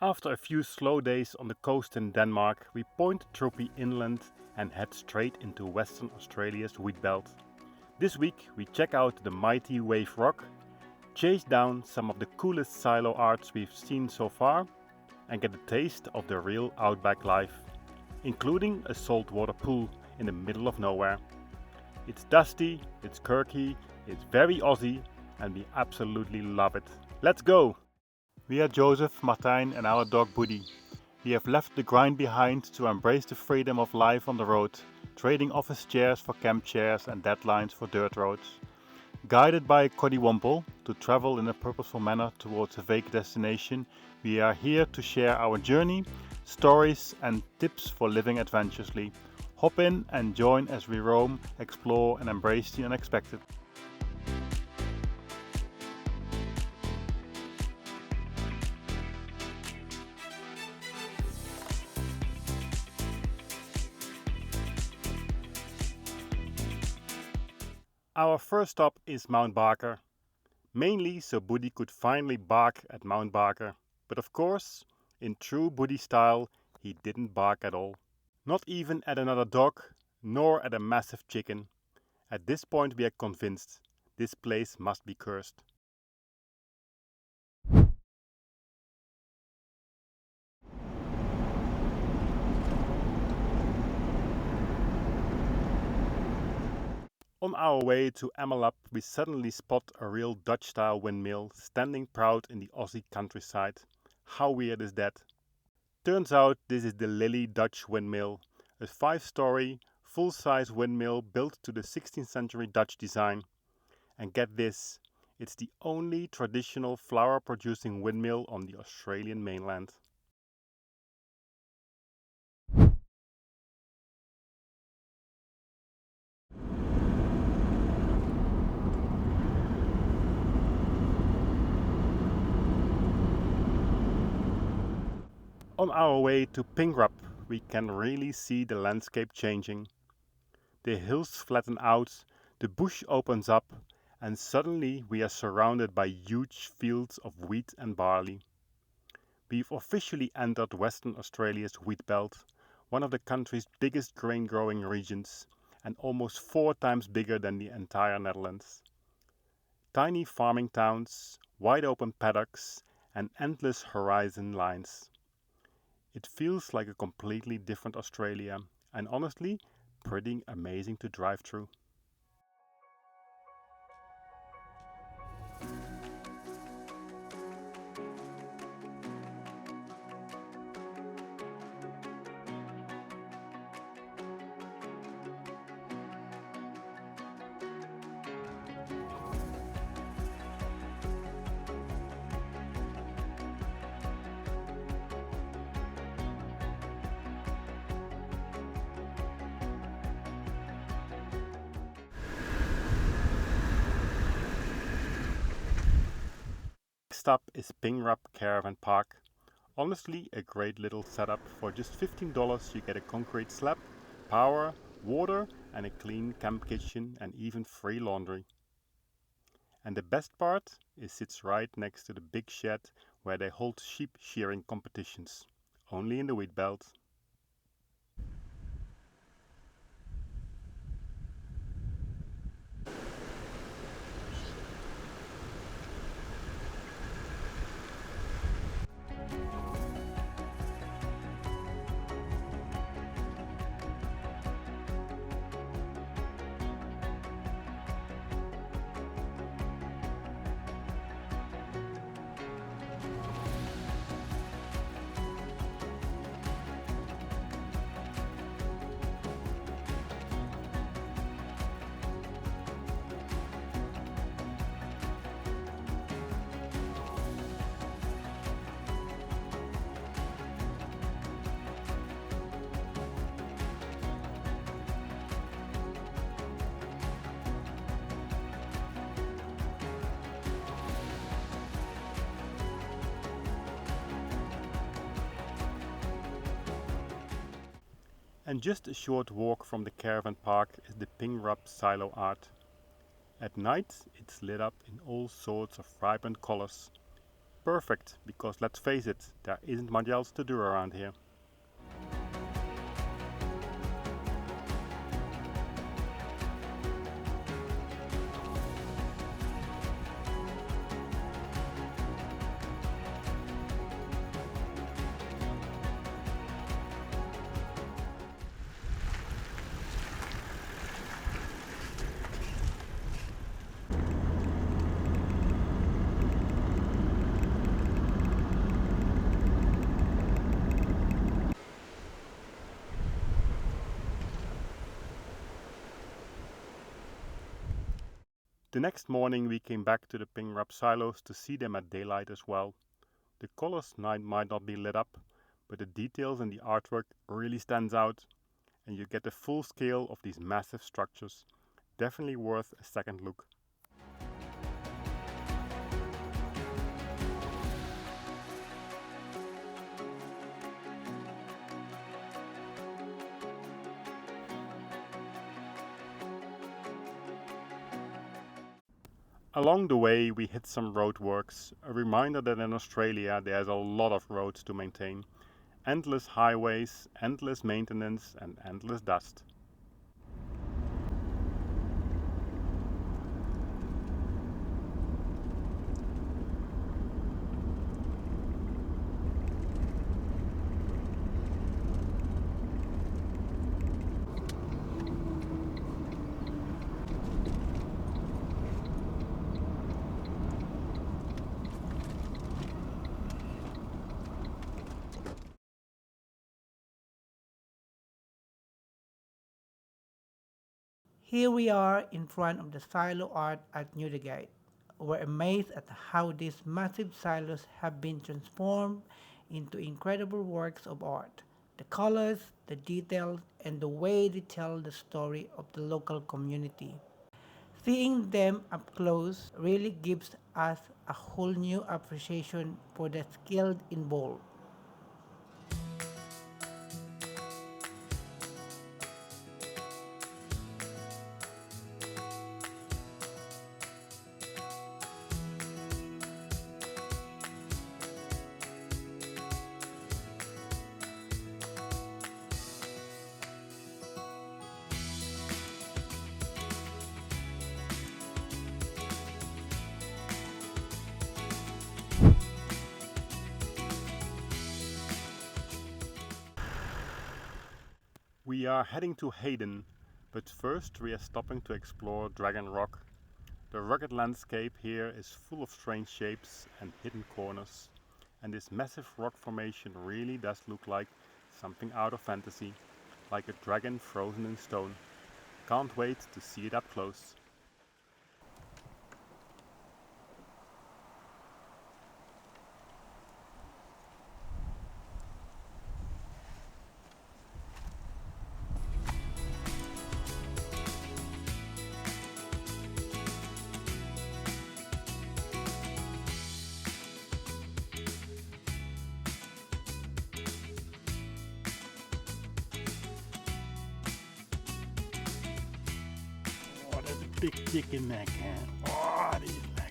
After a few slow days on the coast in Denmark, we point Troopy inland and head straight into Western Australia's Wheatbelt. This week we check out the mighty wave rock, chase down some of the coolest silo arts we've seen so far, and get a taste of the real outback life, including a saltwater pool in the middle of nowhere. It's dusty, it's quirky, it's very Aussie, and we absolutely love it. Let's go! We are Joseph, Martijn and our dog Buddy. We have left the grind behind to embrace the freedom of life on the road, trading office chairs for camp chairs and deadlines for dirt roads. Guided by �𝐤𝐤𝐿𝐵 to travel in a purposeful manner towards a vague destination, we are here to share our journey, stories and tips for living adventurously. Hop in and join as we roam, explore and embrace the unexpected. Our first stop is Mount Barker, mainly so Buddy could finally bark at Mount Barker, but of course, in true Buddy style, he didn't bark at all. Not even at another dog, nor at a massive chicken. At this point we are convinced, this place must be cursed. On our way to 𝐿𝐵𝐿 we suddenly spot a real Dutch-style windmill standing proud in the Aussie countryside. How weird is that? Turns out this is the Lily Dutch windmill, a 5-story, full-size windmill built to the 16th century Dutch design. And get this, it's the only traditional flour-producing windmill on the Australian mainland. On our way to Pingrup, we can really see the landscape changing. The hills flatten out, the bush opens up, and suddenly we are surrounded by huge fields of wheat and barley. We've officially entered Western Australia's Wheatbelt, one of the country's biggest grain growing regions, and almost 4 times bigger than the entire Netherlands. Tiny farming towns, wide open paddocks, and endless horizon lines. It feels like a completely different Australia, and honestly, pretty amazing to drive through. Next up is Pingrup Caravan Park. Honestly, a great little setup. For just $15 you get a concrete slab, power, water and a clean camp kitchen and even free laundry. And the best part, it sits right next to the big shed where they hold sheep shearing competitions, only in the Wheatbelt. And just a short walk from the caravan park is the Pingrup silo art. At night it's lit up in all sorts of vibrant colors. perfect, because let's face it, there isn't much else to do around here. The next morning we came back to the Pingrup silos to see them at daylight as well. The colors might not be lit up, but the details and the artwork really stands out, and you get the full scale of these massive structures. Definitely worth a second look. Along the way we hit some roadworks, a reminder that in Australia there's a lot of roads to maintain. Endless highways, endless maintenance and endless dust. Here we are in front of the silo art at Newdegate. We're amazed at how these massive silos have been transformed into incredible works of art. The colors, the details, and the way they tell the story of the local community. Seeing them up close really gives us a whole new appreciation for the skill involved. We are heading to Hayden, but first we are stopping to explore Dragon Rock. The rugged landscape here is full of strange shapes and hidden corners, and this massive rock formation really does look like something out of fantasy, like a dragon frozen in stone. Can't wait to see it up close. Oh, there's a big chicken neck, huh? Oh, these legs.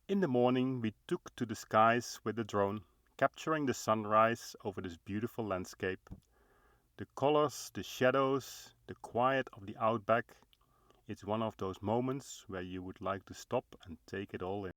In the morning we took to the skies with the drone, capturing the sunrise over this beautiful landscape. The colors, the shadows, the quiet of the outback. It's one of those moments where you would like to stop and take it all in.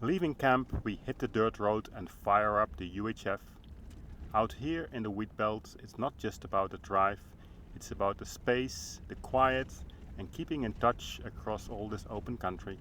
Leaving camp, we hit the dirt road and fire up the UHF. Out here in the Wheatbelt, it's not just about the drive, it's about the space, the quiet, and keeping in touch across all this open country.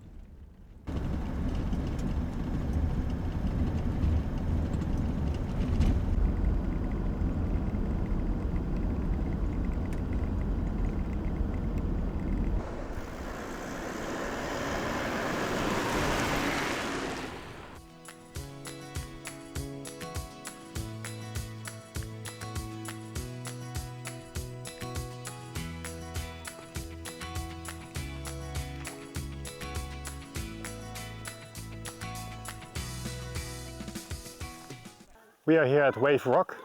We are here at Wave Rock,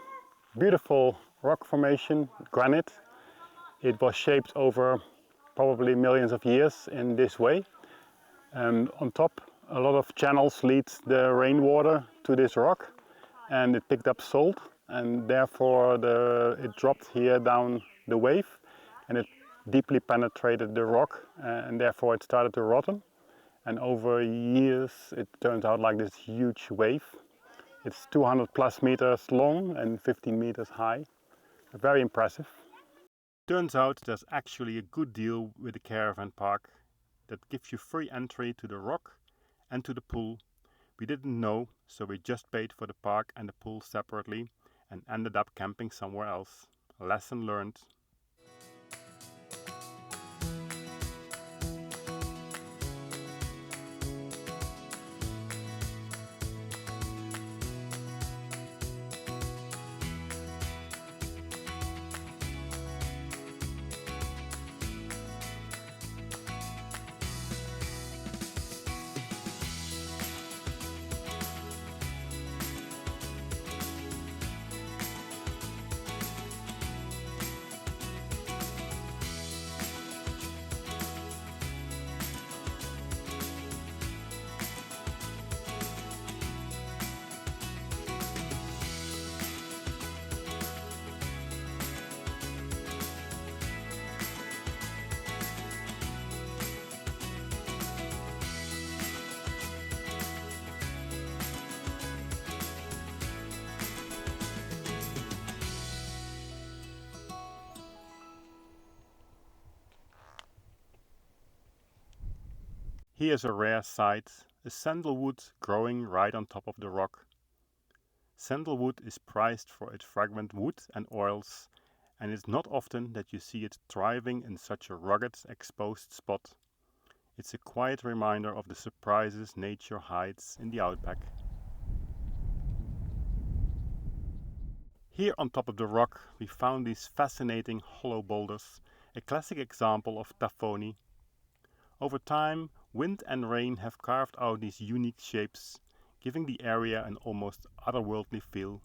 beautiful rock formation, granite. It was shaped over probably millions of years in this way. And on top, a lot of channels lead the rainwater to this rock, and it picked up salt, and therefore it dropped here down the wave, and it deeply penetrated the rock, and therefore it started to rotten. And over years, it turns out like this huge wave. It's 200 plus meters long and 15 meters high. Very impressive. Turns out there's actually a good deal with the caravan park that gives you free entry to the rock and to the pool. We didn't know, so we just paid for the park and the pool separately and ended up camping somewhere else. A lesson learned. Here's a rare sight, a sandalwood growing right on top of the rock. Sandalwood is prized for its fragrant wood and oils, and it's not often that you see it thriving in such a rugged, exposed spot. It's a quiet reminder of the surprises nature hides in the outback. Here on top of the rock we found these fascinating hollow boulders, a classic example of Tafoni. Over time, wind and rain have carved out these unique shapes, giving the area an almost otherworldly feel.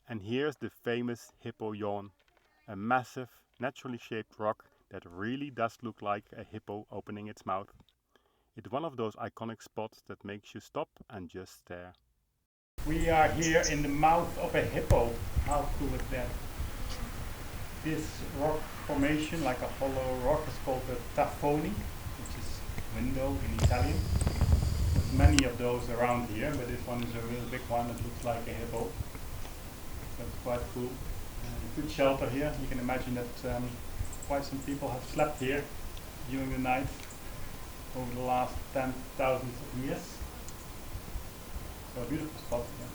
And here's the famous Hippo Yawn, a massive, naturally shaped rock that really does look like a hippo opening its mouth. It's one of those iconic spots that makes you stop and just stare. We are here in the mouth of a hippo. How cool is that? This rock formation, like a hollow rock, is called the Tafoni, which is window in Italian. There's many of those around here, but this one is a real big one that looks like a hippo. That's quite cool. Good shelter here. You can imagine that quite some people have slept here during the night over the last 10,000 years. So a beautiful spot here.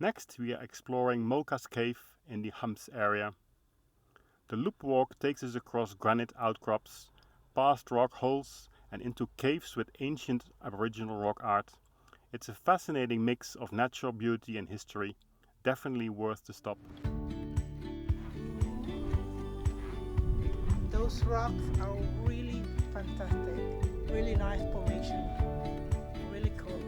Next we are exploring Mocha's cave in the Humps area. The loop walk takes us across granite outcrops, past rock holes and into caves with ancient Aboriginal rock art. It's a fascinating mix of natural beauty and history, definitely worth the stop. Those rocks are really fantastic, really nice formation, really cool.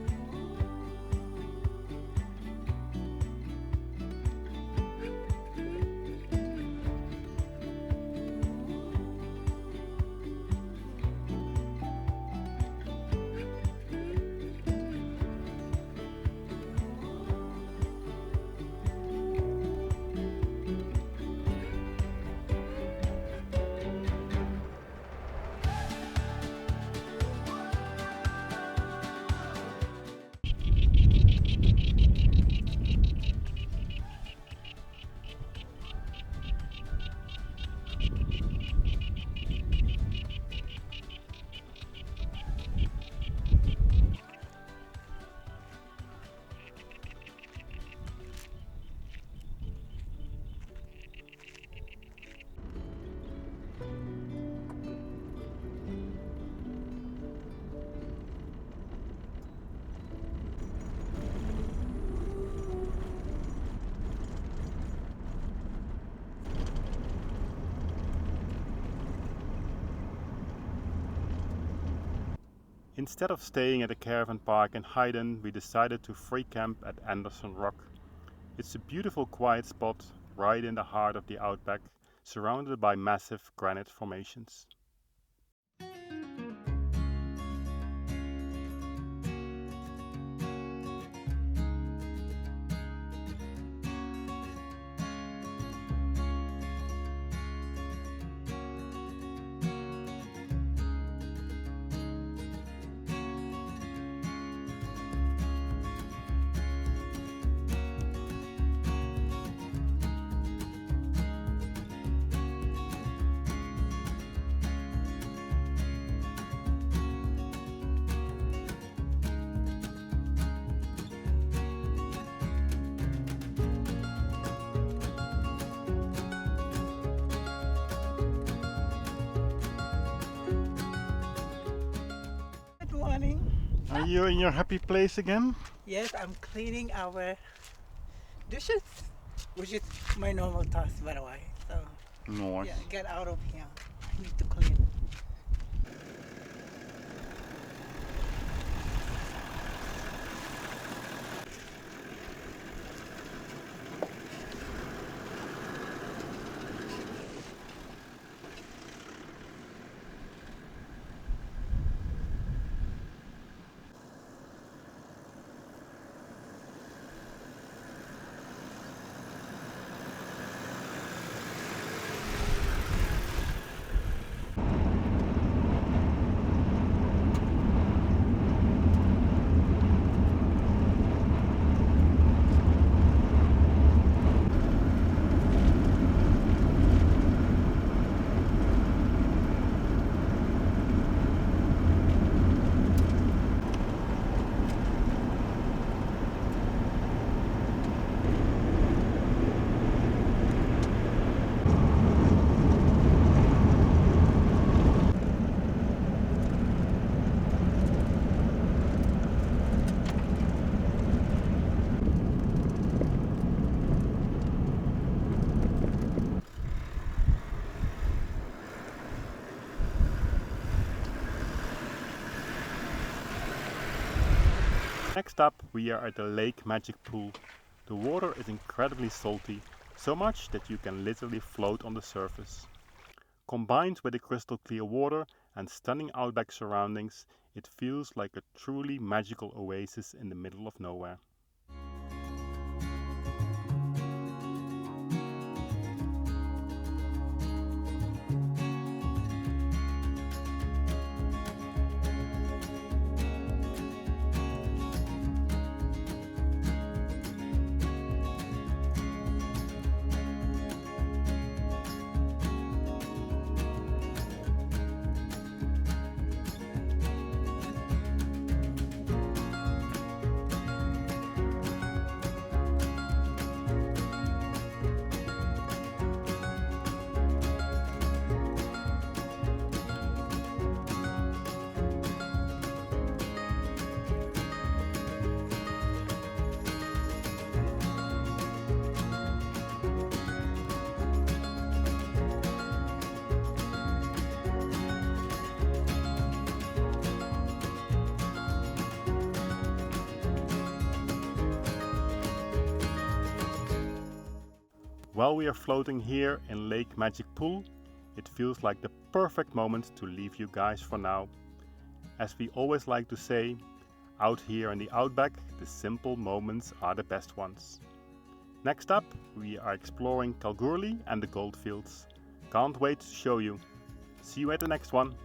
Instead of staying at a caravan park in Hayden, we decided to free camp at Anderson Rock. It's a beautiful quiet spot right in the heart of the outback, surrounded by massive granite formations. Are you in your happy place again? Yes, I'm cleaning our dishes, which is my normal task, by the way. So, Nice. yeah, get out of here. I need to clean. Next up, we are at the lake magic pool. The water is incredibly salty, so much that you can literally float on the surface. Combined with the crystal clear water and stunning outback surroundings, it feels like a truly magical oasis in the middle of nowhere. While we are floating here in Lake Magic Pool, it feels like the perfect moment to leave you guys for now. As we always like to say, out here in the outback, the simple moments are the best ones. Next up, we are exploring 𝐿𝐥𝐤𝐤𝐵 and the goldfields. Can't wait to show you. See you at the next one.